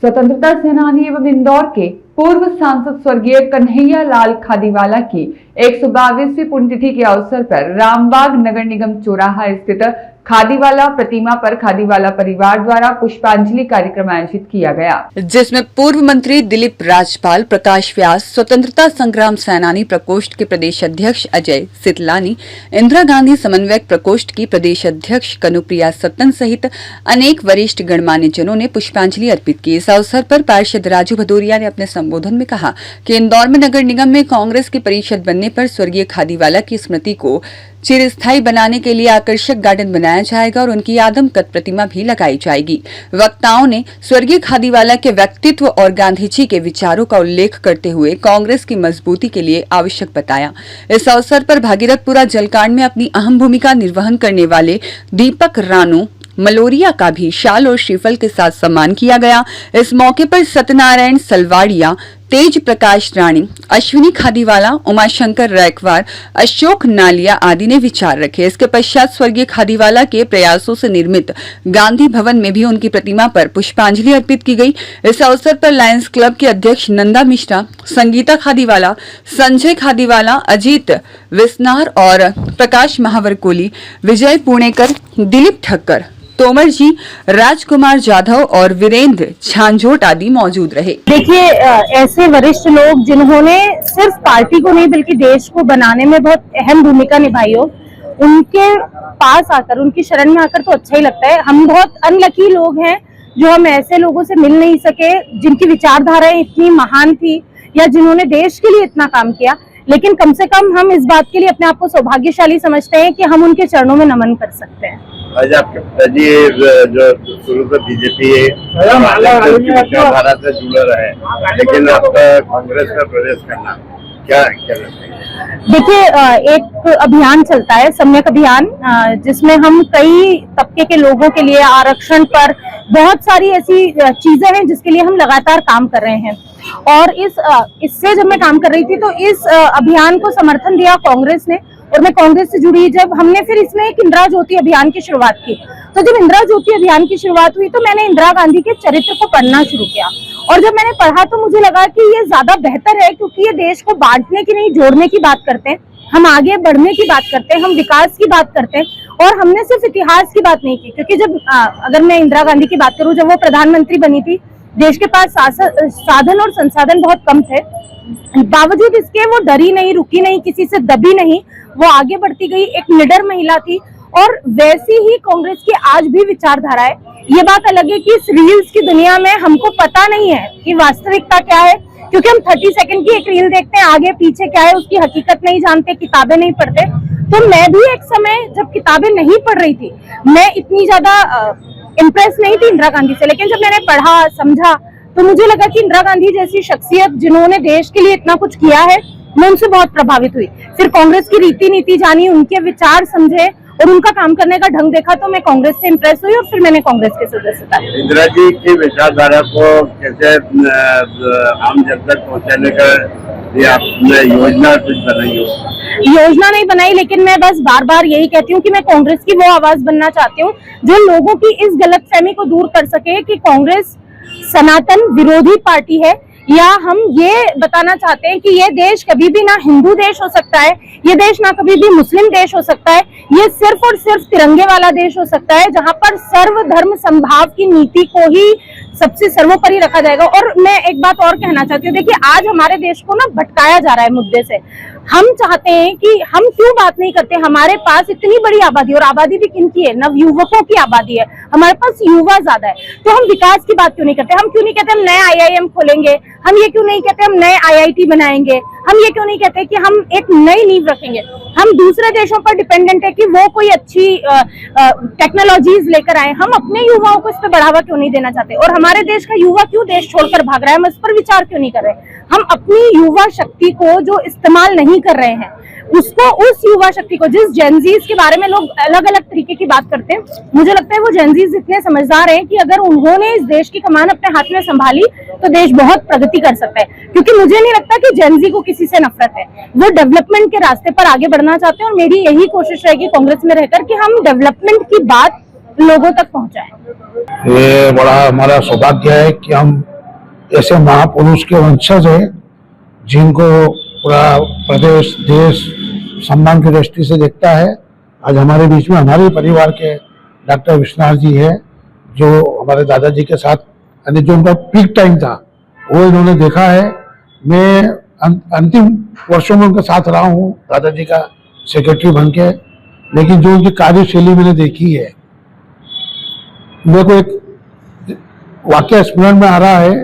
स्वतंत्रता सेनानी एवं इंदौर के पूर्व सांसद स्वर्गीय कन्हैया लाल खादीवाला की 122वीं पुण्यतिथि के अवसर पर रामबाग नगर निगम चौराहा स्थित खादीवाला प्रतिमा पर खादीवाला परिवार द्वारा पुष्पांजलि कार्यक्रम आयोजित किया गया, जिसमें पूर्व मंत्री दिलीप राजपाल, प्रकाश व्यास, स्वतंत्रता संग्राम सेनानी प्रकोष्ठ के प्रदेश अध्यक्ष अजय सितलानी, इंदिरा गांधी समन्वयक प्रकोष्ठ की प्रदेश अध्यक्ष कनुप्रिया सत्तन सहित अनेक वरिष्ठ गणमान्य जनों ने पुष्पांजलि अर्पित की। इस अवसर पर पार्षद राजू भदौरिया ने अपने संबोधन में कहा कि इंदौर में नगर निगम में कांग्रेस की परिषद बनने पर स्वर्गीय खादीवाला की स्मृति को चिरस्थायी बनाने के लिए आकर्षक गार्डन बनाया जाएगा और उनकी आदमकद प्रतिमा भी लगाई जाएगी। वक्ताओं ने स्वर्गीय खादीवाला के व्यक्तित्व और गांधी जी के विचारों का उल्लेख करते हुए कांग्रेस की मजबूती के लिए आवश्यक बताया। इस अवसर पर भागीरथपुरा जलकांड में अपनी अहम भूमिका निर्वहन करने वाले दीपक रानू मलोरिया का भी शाल और श्रीफल के साथ सम्मान किया गया। इस मौके पर सत्यनारायण सलवाड़िया, तेज प्रकाश राणी, अश्विनी खादीवाला, उमाशंकर रैकवार, अशोक नालिया आदि ने विचार रखे। इसके पश्चात स्वर्गीय खादीवाला के प्रयासों से निर्मित गांधी भवन में भी उनकी प्रतिमा पर पुष्पांजलि अर्पित की गई। इस अवसर पर लायंस क्लब के अध्यक्ष नंदा मिश्रा, संगीता खादीवाला, संजय खादीवाला, अजीत विस्नार और प्रकाश महावरकोली, विजय पुणेकर, दिलीप ठक्कर, तोमर जी, राजकुमार जाधव और वीरेंद्र झांझोट आदि मौजूद रहे। देखिए, ऐसे वरिष्ठ लोग जिन्होंने सिर्फ पार्टी को नहीं बल्कि देश को बनाने में बहुत अहम भूमिका निभाई हो, उनके पास आकर, उनकी शरण में आकर तो अच्छा ही लगता है। हम बहुत अनलकी लोग हैं जो हम ऐसे लोगों से मिल नहीं सके जिनकी विचारधाराएं इतनी महान थी या जिन्होंने देश के लिए इतना काम किया। लेकिन कम से कम हम इस बात के लिए अपने आप को सौभाग्यशाली समझते हैं कि हम उनके चरणों में नमन कर सकते हैं। आज आपके पिताजी जो शुरू से बीजेपी विचारधारा से जुड़े रहे, लेकिन आपका कांग्रेस का प्रवेश करना क्या देखिए, एक अभियान चलता है, सम्यक अभियान, जिसमें हम कई तबके के लोगों के लिए आरक्षण पर बहुत सारी ऐसी चीजें हैं जिसके लिए हम लगातार काम कर रहे हैं। और इससे जब मैं काम कर रही थी तो इस अभियान को समर्थन दिया कांग्रेस ने, और मैं कांग्रेस से जुड़ी जब हमने फिर इसमें एक इंदिरा ज्योति अभियान की शुरुआत की। तो जब इंदिरा ज्योति अभियान की शुरुआत हुई तो मैंने इंदिरा गांधी के चरित्र को पढ़ना शुरू किया, और जब मैंने पढ़ा तो मुझे लगा कि ये ज्यादा बेहतर है, क्योंकि ये देश को बांटने की नहीं, जोड़ने की बात करते हैं, हम आगे बढ़ने की बात करते हैं, हम विकास की बात करते हैं। और हमने सिर्फ इतिहास की बात नहीं की, क्योंकि जब अगर मैं इंदिरा गांधी की बात करूं, जब वो प्रधानमंत्री बनी थी, देश के पास साधन और संसाधन बहुत कम थे, बावजूद इसके वो डरी नहीं, रुकी नहीं, किसी से दबी नहीं, वो आगे बढ़ती गई, एक निडर महिला थी। और वैसी ही कांग्रेस की आज भी विचारधारा है। ये बात अलग है कि इस रील्स की दुनिया में हमको पता नहीं है कि वास्तविकता क्या है, क्योंकि हम 30 सेकंड की एक रील देखते हैं, आगे पीछे क्या है उसकी हकीकत नहीं जानते, किताबें नहीं पढ़ते। तो मैं भी एक समय जब किताबें नहीं पढ़ रही थी, मैं इतनी ज्यादा इम्प्रेस नहीं थी इंदिरा गांधी से, लेकिन जब मैंने पढ़ा, समझा, तो मुझे लगा कि इंदिरा गांधी जैसी शख्सियत जिन्होंने देश के लिए इतना कुछ किया है, मैं उनसे बहुत प्रभावित हुई। फिर कांग्रेस की रीति नीति जानी, उनके विचार समझे और उनका काम करने का ढंग देखा, तो मैं कांग्रेस से इम्प्रेस हुई और फिर मैंने कांग्रेस के सदस्यता ली। इंदिरा जी की विचारधारा को कैसे आम जन तक पहुँचाने का आपने योजना कुछ बनाई हो? योजना नहीं बनाई, लेकिन मैं बस बार बार यही कहती हूँ कि मैं कांग्रेस की वो आवाज बनना चाहती हूँ जो लोगों की इस गलतफहमी को दूर कर सके कि कांग्रेस सनातन विरोधी पार्टी है, या हम ये बताना चाहते हैं कि ये देश कभी भी ना हिंदू देश हो सकता है, ये देश ना कभी भी मुस्लिम देश हो सकता है, ये सिर्फ और सिर्फ तिरंगे वाला देश हो सकता है, जहां पर सर्वधर्म समभाव की नीति को ही सबसे सर्वोपरि रखा जाएगा। और मैं एक बात और कहना चाहती हूँ, देखिए, आज हमारे देश को ना भटकाया जा रहा है मुद्दे से। हम चाहते हैं कि हम क्यों बात नहीं करते, हमारे पास इतनी बड़ी आबादी, और आबादी भी किनकी है, नवयुवकों की आबादी है, हमारे पास युवा ज्यादा है, तो हम विकास की बात क्यों नहीं करते? हम क्यों नहीं कहते हम नए IIM खोलेंगे, हम ये क्यों नहीं कहते हम नए IIT बनाएंगे, हम ये क्यों नहीं कहते कि हम एक नई नींव रखेंगे? हम दूसरे देशों पर डिपेंडेंट है कि वो कोई अच्छी टेक्नोलॉजीज लेकर आए, हम अपने युवाओं को इस पर बढ़ावा क्यों नहीं देना चाहते? और हमारे देश का युवा क्यों देश छोड़कर भाग रहा है, हम इस पर विचार क्यों नहीं कर रहे? हम अपनी युवा शक्ति को जो इस्तेमाल नहीं कर रहे हैं, उसको, उस युवा शक्ति को, जिस जेनजीज के बारे में लोग अलग अलग तरीके की बात करते हैं, मुझे लगता है वो जेनजीज इतने समझदार हैं कि अगर उन्होंने इस देश की कमान अपने हाथ में संभाली तो देश बहुत प्रगति कर सकता है। क्योंकि मुझे नहीं लगता कि जेनजी को किसी से नफरत है, वो डेवलपमेंट के रास्ते पर आगे बढ़ना चाहते हैं, और मेरी यही कोशिश रहेगी कांग्रेस में रहकर कि हम डेवलपमेंट की बात लोगों तक पहुंचाएं। ये बड़ा हमारा सौभाग्य है कि हम ऐसे महापुरुष के वंशज हैं जिनको पूरा प्रदेश देश सम्मान की दृष्टि से देखता है। आज हमारे बीच में हमारे परिवार के डॉक्टर विश्वनाथ जी है, जो हमारे दादाजी के साथ, यानी जो उनका पीक टाइम था वो इन्होंने देखा है। मैं अंतिम वर्षों में उनके साथ रहा हूँ दादाजी का सेक्रेटरी बन के, लेकिन जो उनकी कार्यशैली मैंने देखी है, मेरे को एक वाक्य स्मरण में आ रहा है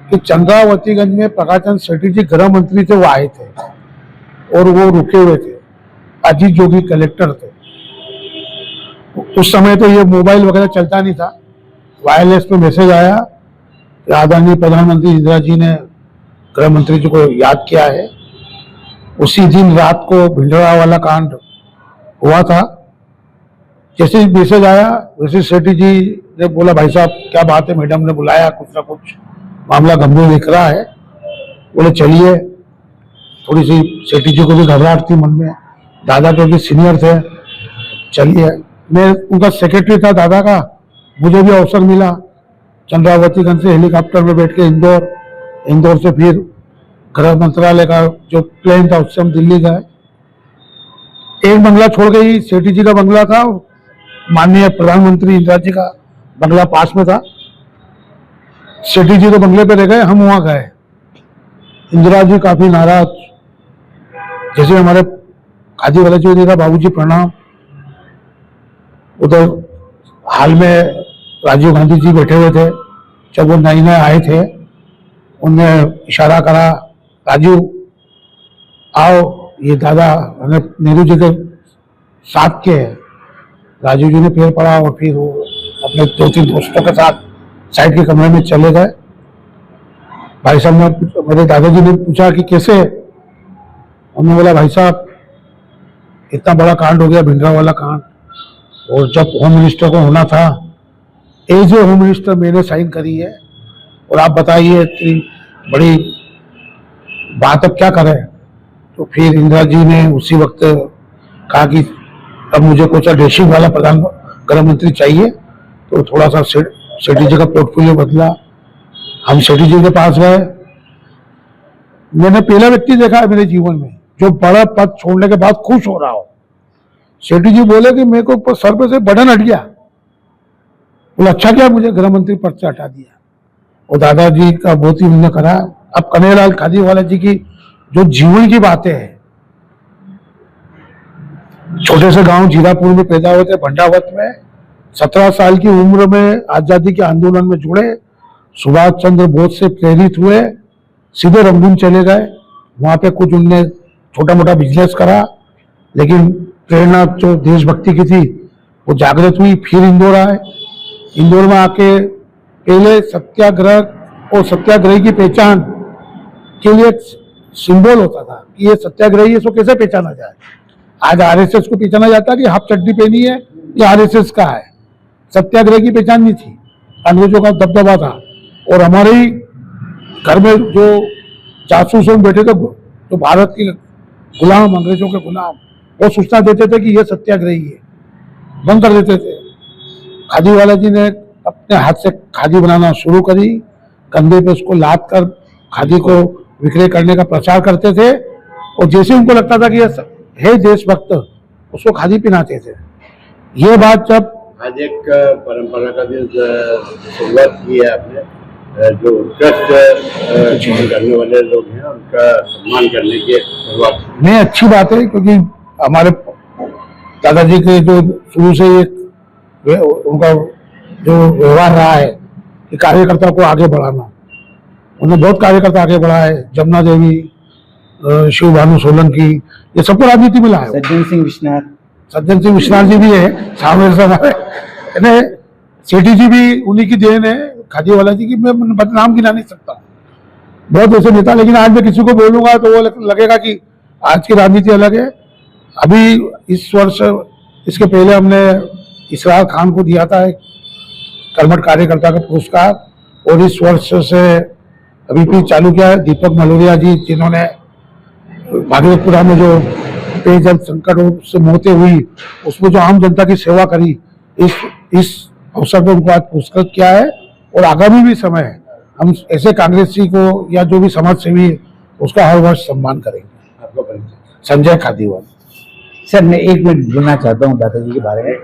कि चंद्रावतीगंज में प्रकाश चंद्र सेठी जी गृह मंत्री थे, वो आए थे और वो रुके हुए थे। अजीत जोगी कलेक्टर थे। उस समय तो ये मोबाइल वगैरह चलता नहीं था, वायरलेस में मैसेज आया कि आदरणीय प्रधानमंत्री इंदिरा जी ने गृह मंत्री जी को याद किया है। उसी दिन रात को भिंडरा वाला कांड हुआ था। जैसे ही मैसेज आया वैसे सेठी जी ने बोला, भाई साहब क्या बात है, मैडम ने बुलाया, कुछ ना कुछ मामला गंभीर दिख रहा है। बोले चलिए। थोड़ी सी सेठी जी को भी घबराहट थी मन में, दादा क्योंकि सीनियर थे। चलिए, मैं उनका सेक्रेटरी था दादा का, मुझे भी अवसर मिला चंद्रावतीगंज से हेलीकॉप्टर में बैठ के इंदौर से फिर गृह मंत्रालय का जो प्लेन था उससे हम दिल्ली गए। एक बंगला छोड़ गई, सेठी जी का बंगला था, माननीय प्रधानमंत्री इंदिरा जी का बंगला पास में था। सेठी जी तो बंगले पे रह गए, हम वहां गए। इंदिरा जी काफी नाराज, जैसे हमारे खादी वाला जी ने कहा, बाबूजी प्रणाम। उधर हाल में राजीव गांधी जी बैठे हुए थे, जब वो नए नए आए थे उनने इशारा करा, राजीव आओ, ये दादा नेहरू जी के साथ के हैं। राजीव जी ने पैर पड़ा और फिर वो अपने 2-3 दोस्तों के साथ साइड के कमरे में चले गए। भाई साहब ने, मेरे दादाजी ने पूछा कि कैसे? उन्होंने बोला, भाई साहब इतना बड़ा कांड हो गया, भिंडरा वाला कांड, और जब होम मिनिस्टर को होना था, एज ए होम मिनिस्टर मैंने साइन करी है, और आप बताइए इतनी बड़ी बात अब क्या करें? तो फिर इंदिरा जी ने उसी वक्त कहा कि अब मुझे कुछ ड्रेसिंग वाला प्रधान गृह मंत्री चाहिए। तो थोड़ा सा सेठी जी का पोर्टफोलियो बदला, हम सेठी जी के पास गए। मैंने पहला व्यक्ति देखा है मेरे जीवन में जो बड़ा पद छोड़ने के बाद खुश हो रहा हो। सेठी जी बोले कि मेरे को सर पे से बटन हट गया। बोले अच्छा क्या मुझे गृह मंत्री पद से हटा दिया। और दादाजी का बहुत ही उन्होंने करा। अब कन्हैयालाल खादीवाला जी की जो जीवन की बातें हैं, छोटे से गांव जीरापुर में पैदा हुए थे, भंडावत में 17 साल की उम्र में आजादी के आंदोलन में जुड़े, सुभाष चंद्र बोस से प्रेरित हुए, सीधे रंगून चले गए। वहां पे कुछ उनने छोटा मोटा बिजनेस करा, लेकिन प्रेरणा जो देशभक्ति की थी वो जागृत हुई। फिर इंदौर आए। इंदौर में आके पहले सत्याग्रह और सत्याग्रही की पहचान के लिए सिंबल होता था कि ये सत्याग्रही है, इसको कैसे पहचाना जाए। आज आरएसएस को पहचाना जाता है कि हाफ चड्डी पहनी है, ये आरएसएस का है। सत्याग्रह की पहचान नहीं थी, अंग्रेजों का दबदबा था। और हमारे ही घर में जो जासूस बैठे थे, जो भारत के गुलाम, अंग्रेजों के गुलाम, वो सूचना देते थे कि ये सत्याग्रही है, बंद कर देते थे। खादीवाला जी ने अपने हाथ से खादी बनाना शुरू करी, कंधे पे उसको लाद कर खादी को विक्रय करने का प्रचार करते थे। और जैसे उनको लगता था कि ये है देशभक्त, उसको खादी पहनाते थे। ये बात जब आज एक परंपरा का दिन शुरुआत की है आपने, जो उत्कृष्ट करने वाले लोग हैं उनका सम्मान करने की शुरुआत नहीं, अच्छी बात है, क्योंकि हमारे दादाजी के जो शुरू से उनका जो व्यवहार रहा है कि कार्यकर्ता को आगे बढ़ाना, उन्हें बहुत कार्यकर्ता आगे बढ़ा है। जमुना देवी, शिव भानु सोलंकी, ये सबको राजनीति में लाया। सज्जन सिंह विश्वनाथ जी भी है सामने से हमारे, सेठी जी भी उन्हीं की देन है, खादीवाला जी की। मैं नाम गिना नहीं सकता, बहुत ऐसे नेता। लेकिन आज मैं किसी को बोलूंगा तो वो लगेगा कि आज की राजनीति अलग है। अभी इस वर्ष, इसके पहले हमने इसरार खान को दिया था एक कर्मठ कार्यकर्ता का पुरस्कार, और इस वर्ष से अभी भी चालू किया है दीपक मलोरिया जी, जिन्होंने भागवतपुरा में जो पेयजल संकट से मौतें हुई उसमें जो आम जनता की सेवा करी, इस अवसर पर उनको आज पुरस्कृत किया है और आगामी भी समय है हम ऐसे कांग्रेसी को या जो भी समाज सेवी है उसका हर वर्ष सम्मान करेंगे। आपका परिचय? संजय खादीवाल। सर मैं एक मिनट बोलना चाहता हूँ दादाजी के बारे में।